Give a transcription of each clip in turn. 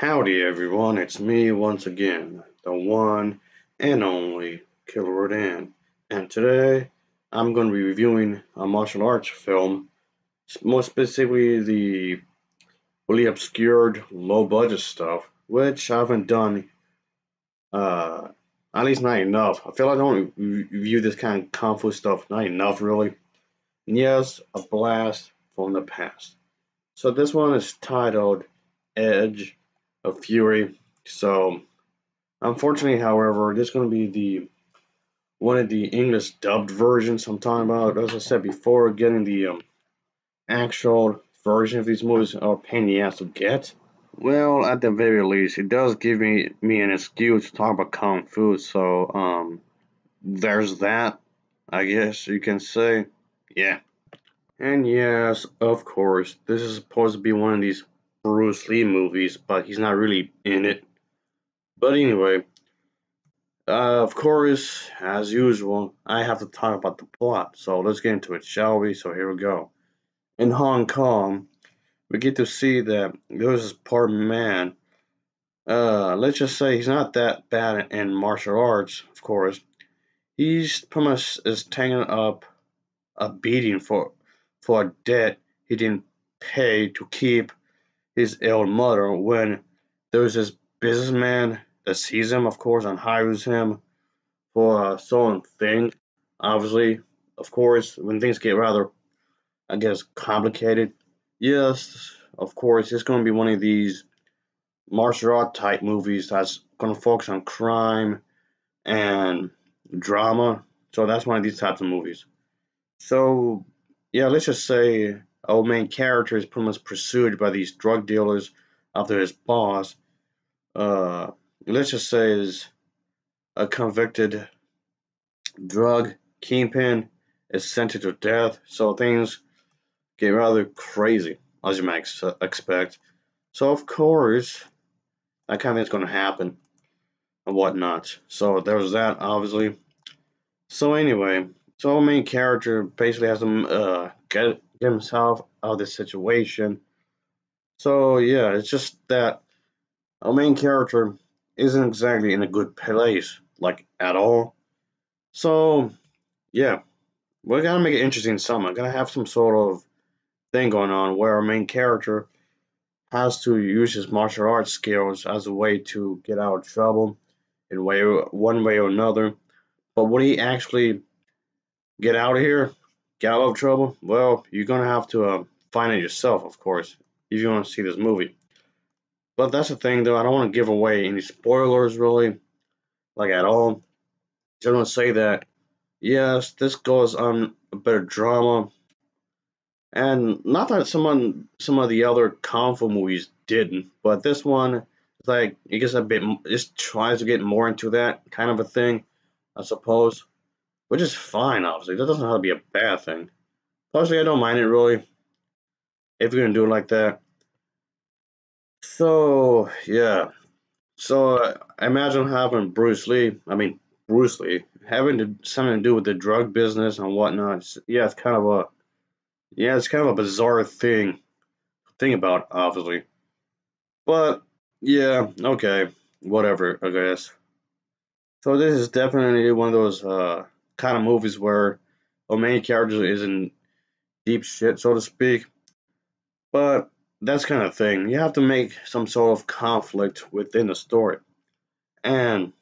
Howdy everyone, it's me once again, the one and only Killer Rodan. And today I'm going to be reviewing a martial arts film, more specifically the really obscured, low budget stuff, which I haven't done, uh, at least not enough. I feel like I don't review this kind of kung fu stuff, not enough really. And yes, a blast from the past. So this one is titled Edge of Fury. So unfortunately, however, this is going to be the one of the English dubbed versions I'm talking about. As I said before, getting the actual version of these movies are a pain in the ass to get. Well, at the very least, it does give me an excuse to talk about kung fu. So there's that. I guess you can say, yeah. And yes, of course, this is supposed to be one of these Bruce Lee movies, but he's not really in it. But anyway, of course, as usual, I have to talk about the plot. So let's get into it, shall we? So here we go. In Hong Kong, we get to see that there's this poor man. Let's just say he's not that bad in martial arts, of course. He's pretty much is taking up a beating for a debt he didn't pay to keep his ill mother when there's this businessman that sees him, of course, and hires him for a certain thing. Obviously, of course, when things get rather, I guess, complicated, yes, of course, it's going to be one of these martial art type movies that's going to focus on crime and drama. So that's one of these types of movies. So, yeah, let's just say our main character is pretty much pursued by these drug dealers after his boss, uh, let's just say, is a convicted drug kingpin, is sentenced to death. So things get rather crazy, as you might expect. So, of course, that kind of thing's going to happen and whatnot. So, there's that, obviously. So, anyway, so our main character basically has to get himself out of this situation. So, yeah, it's just that our main character isn't exactly in a good place, like at all. So, yeah, we're gonna make it interesting. Some gonna have some sort of thing going on where our main character has to use his martial arts skills as a way to get out of trouble in one way or another. But will he actually get out of here, get out of trouble? Well, you're gonna have to find it yourself, of course, if you want to see this movie. But that's the thing, though. I don't want to give away any spoilers, really, like at all. Just want to say that yes, this goes on a bit of drama, and not that some of the other kung fu movies didn't, but this one is like it gets a bit just tries to get more into that kind of a thing, I suppose, which is fine. Obviously, that doesn't have to be a bad thing. Personally, I don't mind it really if you're gonna do it like that. So yeah, so I imagine having Bruce Lee having something to do with the drug business and whatnot. Yeah, it's kind of a bizarre thing about, obviously. But yeah, okay, whatever, I guess. So this is definitely one of those kind of movies where the main character is in deep shit, so to speak. But that's kind of thing. You have to make some sort of conflict within the story. And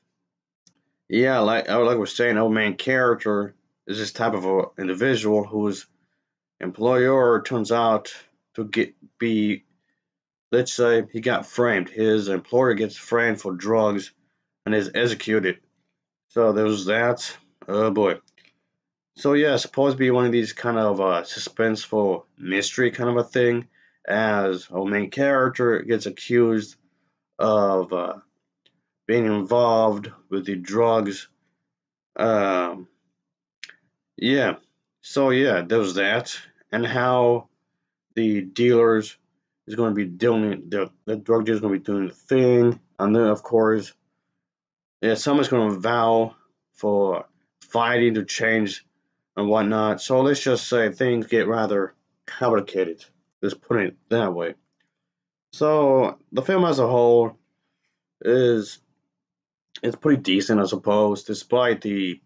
yeah, like we're saying, our main character is this type of a individual whose employer turns out to be, let's say he got framed. His employer gets framed for drugs and is executed. So there's that. Oh boy. So yeah, supposed to be one of these kind of suspenseful mystery kind of a thing, as our main character gets accused of being involved with the drugs. Um, yeah. So yeah, there's that, and how the dealers is going to be doing the drug dealers going to be doing the thing, and then of course, yeah, someone's going to vow for fighting to change and whatnot. So let's just say things get rather complicated. Let's put it that way. So the film as a whole is it's pretty decent, I suppose, despite the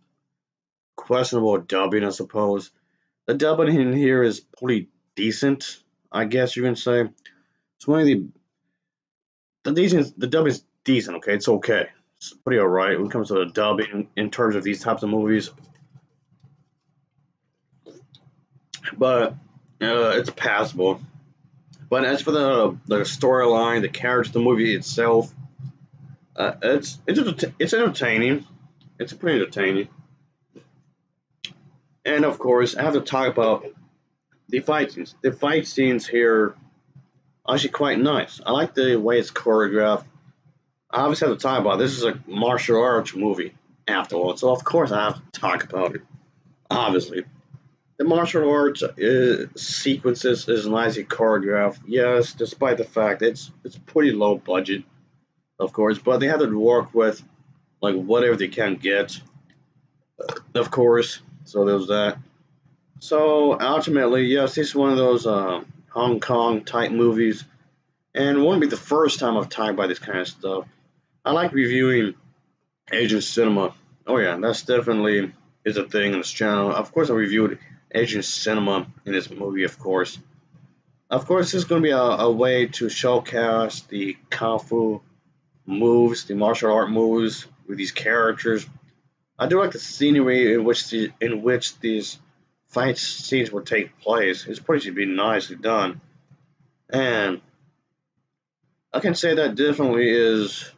questionable dubbing, I suppose. The dubbing in here is pretty decent, I guess you can say. It's one of the dub is decent, okay? It's okay. It's pretty alright when it comes to the dubbing in terms of these types of movies. But it's passable. But as for the storyline, the characters, the movie itself, it's entertaining. It's pretty entertaining. And of course, I have to talk about the fight scenes. The fight scenes here are actually quite nice. I like the way it's choreographed. I obviously have to talk about it. This is a martial arts movie after all, so of course I have to talk about it. Obviously, the martial arts sequences is nicely choreographed. Yes, despite the fact it's pretty low budget, of course, but they have to work with like whatever they can get, of course. So there's that. So ultimately, yes, this is one of those Hong Kong type movies, and it won't be the first time I've talked about this kind of stuff. I like reviewing Asian cinema. Oh yeah, that's definitely is a thing in this channel. Of course, I reviewed Asian cinema in this movie. Of course, this is going to be a way to showcase the kung fu moves, the martial art moves with these characters. I do like the scenery in which these fight scenes will take place. It's pretty to be nicely done, and I can say that definitely is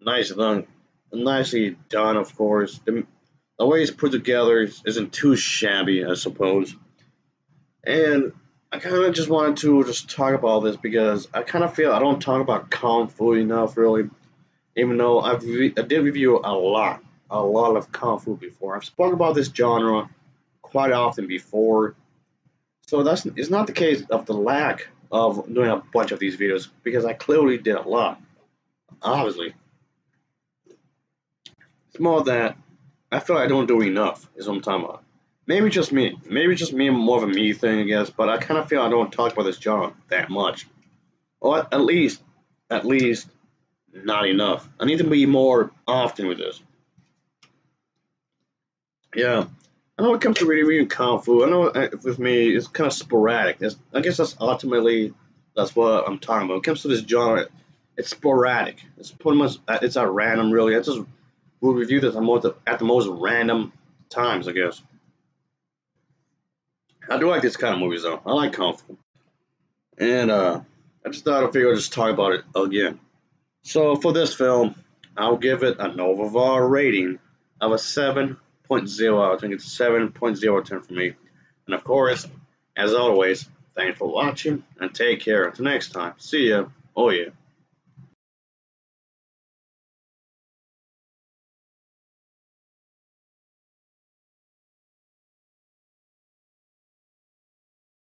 nice done, nicely done. Of course, the way it's put together isn't too shabby, I suppose. And I kind of just wanted to just talk about this because I kind of feel I don't talk about kung fu enough, really. Even though I did review a lot of kung fu before. I've spoken about this genre quite often before, so that's it's not the case of the lack of doing a bunch of these videos because I clearly did a lot. Obviously, it's more that I feel I don't do enough. Is what I'm talking about. Maybe just me. Maybe just me. More of a me thing, I guess. But I kind of feel I don't talk about this genre that much, or at least not enough. I need to be more often with this. Yeah. I know when it comes to reading kung fu, I know with me it's kind of sporadic. I guess that's what I'm talking about. When it comes to this genre, it's sporadic. It's pretty much it's at random, really. I just will review this at the most random times, I guess. I do like this kind of movies though. I like kung fu, and I just thought I'd figure I'd just talk about it again. So for this film, I'll give it an overall rating of a 7.0. I think it's 7.0 for me. And of course, as always, thanks for watching and take care. Until next time, see ya. Oh yeah.